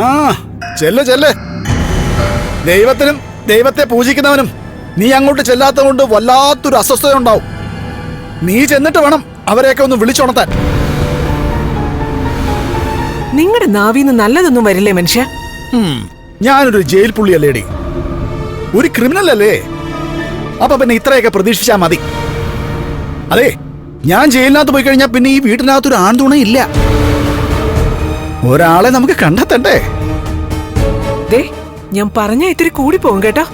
ആ ചെല്ല് ചെല്ല്. ദൈവത്തിനും ദൈവത്തെ പൂജിക്കുന്നവനും നീ അങ്ങോട്ട് ചെല്ലാത്തത് കൊണ്ട് വല്ലാത്തൊരു അസ്വസ്ഥത ഉണ്ടാവും. നീ ചെന്നിട്ട് വേണം അവരെയൊക്കെ ഒന്ന് വിളിച്ചുണർത്താൻ. നിങ്ങളുടെ നാവിന്ന് നല്ലതൊന്നും വരില്ലേ മനുഷ്യ? ഞാനൊരു ജയിൽ പുള്ളിയല്ലേടി, ഒരു ക്രിമിനൽ അല്ലേ. അപ്പൊ പിന്നെ ഇത്രയൊക്കെ പ്രതീക്ഷിച്ചാ മതി. അതെ, ഞാൻ ജയിലിനകത്ത് പോയി കഴിഞ്ഞാൽ പിന്നെ ഈ വീട്ടിനകത്തൊരു ആൺതുണ ഇല്ല. ഒരാളെ നമുക്ക് കണ്ടെത്തണ്ടേ? ഞാൻ പറഞ്ഞ ഇത്തിരി കൂടി പോകും കേട്ടോ.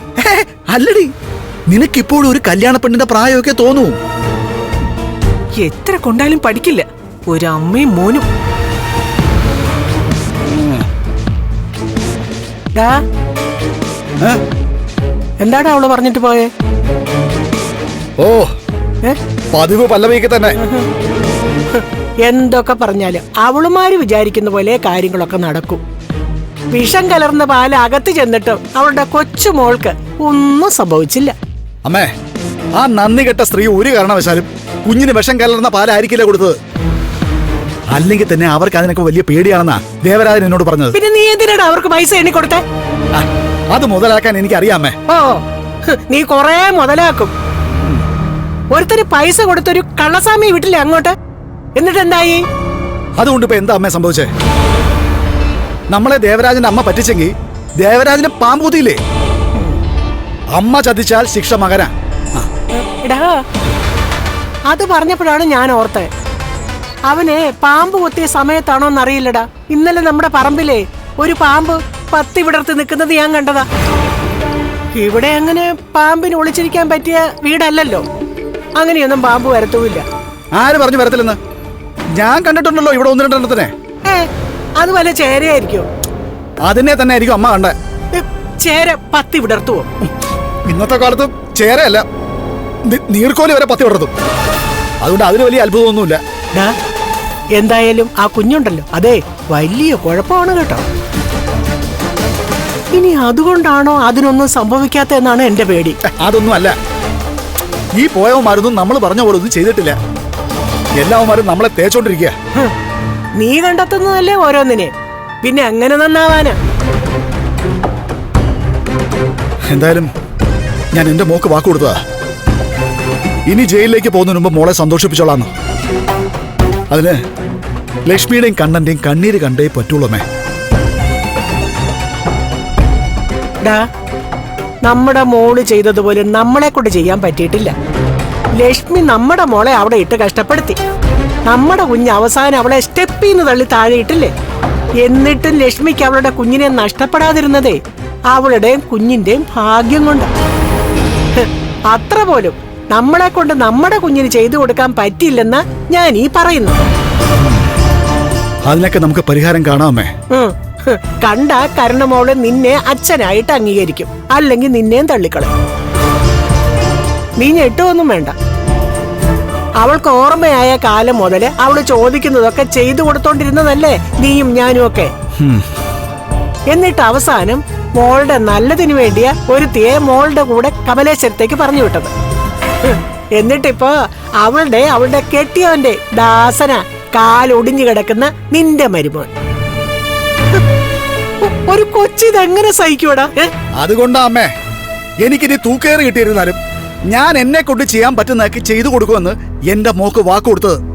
അല്ലടി, നിനക്കിപ്പോഴും ഒരു കല്യാണ പെണ്ണിന്റെ പ്രായമൊക്കെ തോന്നൂ. എത്ര കൊണ്ടാലും പഠിക്കില്ല ഒരമ്മയും മോനും. എന്താടാ അവള് പറഞ്ഞിട്ട് പോയേ? ഓ, പതിവ് പല്ലവിക്ക് തന്നെ. എന്തൊക്കെ പറഞ്ഞാലും അവളുമാര് വിചാരിക്കുന്ന പോലെ കാര്യങ്ങളൊക്കെ നടക്കും. വിഷം കലർന്ന പാല് അകത്ത് ചെന്നിട്ട് അവളുടെ കൊച്ചുമോൾക്ക് ഒന്നും സംഭവിച്ചില്ല. അമ്മേ, ആ നന്ദി കെട്ട സ്ത്രീ ഒരു കാരണവശാലും കുഞ്ഞിന് വിഷം കലർന്ന പാലായിരിക്കില്ല കൊടുത്തത്. അല്ലെങ്കിൽ തന്നെ അവർക്ക് അതിനൊക്കെ വലിയ പേടിയാണെന്നാ ദേവരാജൻ എന്നോട് പറഞ്ഞത്. പിന്നെ നീ എന്തിനാണ് അവർക്ക് പൈസ എണ്ണി കൊടുത്തേ? അത് മുതലാക്കാൻ എനിക്കറിയാമേ. ഓ, നീ കൊറേ മുതലാക്കും. ഒരുത്തര് പൈസ കൊടുത്തൊരു കള്ളസ്വാമി വീട്ടിലെ അങ്ങോട്ട്, എന്നിട്ട് എന്തായി? അതുകൊണ്ട് ഇപ്പൊ എന്താ അമ്മേ സംഭവിച്ചേ? നമ്മളെ ദേവരാജന്റെ അമ്മ പറ്റിച്ചെങ്കിൽ ദേവരാജന്റെ പാമ്പൂതിയില്ലേ? അമ്മ ചതിച്ചാൽ ശിക്ഷ മകനാ. എടാ, അത് പറഞ്ഞപ്പോഴാണ് ഞാൻ ഓർത്തേ. അവനെ പാമ്പ് കൊത്തിയ സമയത്താണോന്നറിയില്ലടാ. ഇന്നലെ നമ്മുടെ പറമ്പിലെ ഒരു പാമ്പ് പത്തി വിടർത്തി നിൽക്കുന്നത് ഞാൻ കണ്ടതാ. ഇവിടെ അങ്ങനെ പാമ്പിന് ഒളിച്ചിരിക്കാൻ പറ്റിയ വീടല്ലല്ലോ. അങ്ങനെയൊന്നും പാമ്പ് വരത്തുമില്ല. ആര് പറഞ്ഞു വരത്തില്ലെന്ന്? ഞാൻ കണ്ടിട്ടുണ്ടല്ലോ ഇവിടെ ഒന്ന് രണ്ടെണ്ണത്തിനെ. അത് വല്ല ചേരയായിരിക്കോ? അതിനെ തന്നെ ആയിരിക്കും അമ്മ കണ്ടേ. ചേര പത്തി വിടർത്തുവോ? ഇന്നത്തെ കാലത്ത് ചേരയല്ല, നീർക്കോലി വരെ പത്തി വിടർത്തും. അതുകൊണ്ട് അതിന് വലിയ അത്ഭുതമൊന്നുമില്ല. എന്തായാലും ആ കുഞ്ഞുണ്ടല്ലോ, അതെ വലിയ കുഴപ്പമാണ് കേട്ടോ. ഇനി അതുകൊണ്ടാണോ അതിനൊന്നും സംഭവിക്കാത്ത എന്നാണ് എന്റെ പേടി. അതൊന്നും അല്ല. ഈ പോയവന്മാരൊന്നും നമ്മൾ പറഞ്ഞ പോലെ ഒന്നും ചെയ്തിട്ടില്ല. എല്ലാവന്മാരും നമ്മളെ തേച്ചോണ്ടിരിക്കുക. നീ കണ്ടെത്തുന്നതല്ലേ ഓരോന്നിനെ, പിന്നെ എങ്ങനെ നന്നാവാനാ? എന്തായാലും ഞാൻ എന്റെ മോക്ക് വാക്ക് കൊടുത്തതാ. ഇനി ജയിലിലേക്ക് പോകുന്നതിന് മുമ്പ് മോളെ സന്തോഷിപ്പിച്ചോളാന്ന്. അതിന് ലക്ഷ്മിയുടെയും കണ്ണന്റെയും കണ്ണീര് കണ്ടേ പറ്റുള്ളൂമേ. നമ്മുടെ മോള് ചെയ്തതുപോലെ നമ്മളെ കൊണ്ട് ചെയ്യാൻ പറ്റിയിട്ടില്ല. ലക്ഷ്മി നമ്മുടെ മോളെ അവിടെ ഇട്ട് കഷ്ടപ്പെടുത്തി. നമ്മുടെ കുഞ്ഞ് അവസാനം അവളെ സ്റ്റെപ്പിന്ന് തള്ളി താഴെയിട്ടില്ലേ? എന്നിട്ടും ലക്ഷ്മിക്ക് അവളുടെ കുഞ്ഞിനെ നഷ്ടപ്പെടാതിരുന്നതേ അവളുടെയും കുഞ്ഞിന്റെയും ഭാഗ്യം കൊണ്ട്. അത്ര പോലും നമ്മളെ കൊണ്ട് നമ്മുടെ കുഞ്ഞിന് ചെയ്തു കൊടുക്കാൻ പറ്റിയില്ലെന്നാ ഞാൻ ഈ പറയുന്നു. അതിനൊക്കെ നമുക്ക് പരിഹാരം കാണാമേ. കണ്ട കരുണമോള് നിന്നെ അച്ഛനായിട്ട് അംഗീകരിക്കും, അല്ലെങ്കിൽ നിന്നെയും തള്ളിക്കളയും. നീ ഞെട്ടുവൊന്നും വേണ്ട. അവൾക്ക് ഓർമ്മയായ കാലം മുതല് അവള് ചോദിക്കുന്നതൊക്കെ ചെയ്തു കൊടുത്തോണ്ടിരുന്നതല്ലേ നീയും ഞാനും ഒക്കെ. എന്നിട്ട് അവസാനം മോളുടെ നല്ലതിനു വേണ്ടിയ ഒരു തേ മോളുടെ കൂടെ കമലേശ്വരത്തേക്ക് പറഞ്ഞു വിട്ടത്. എന്നിട്ടിപ്പോ അവളുടെ കെട്ടിയവന്റെ ദാസന കാലൊടിഞ്ഞു കിടക്കുന്ന നിന്റെ മരുമോൻ. ഒരു കൊച്ചിതെങ്ങനെ സഹിക്കൂടാ? അതുകൊണ്ടാ അമ്മേ, എനിക്കിനി തൂക്കേറി കിട്ടിയിരുന്നാലും ഞാൻ എന്നെ കൊണ്ട് ചെയ്യാൻ പറ്റുന്നതൊക്കെ ചെയ്തു കൊടുക്കുമെന്ന് എന്റെ മോക്ക് വാക്ക് കൊടുത്തത്.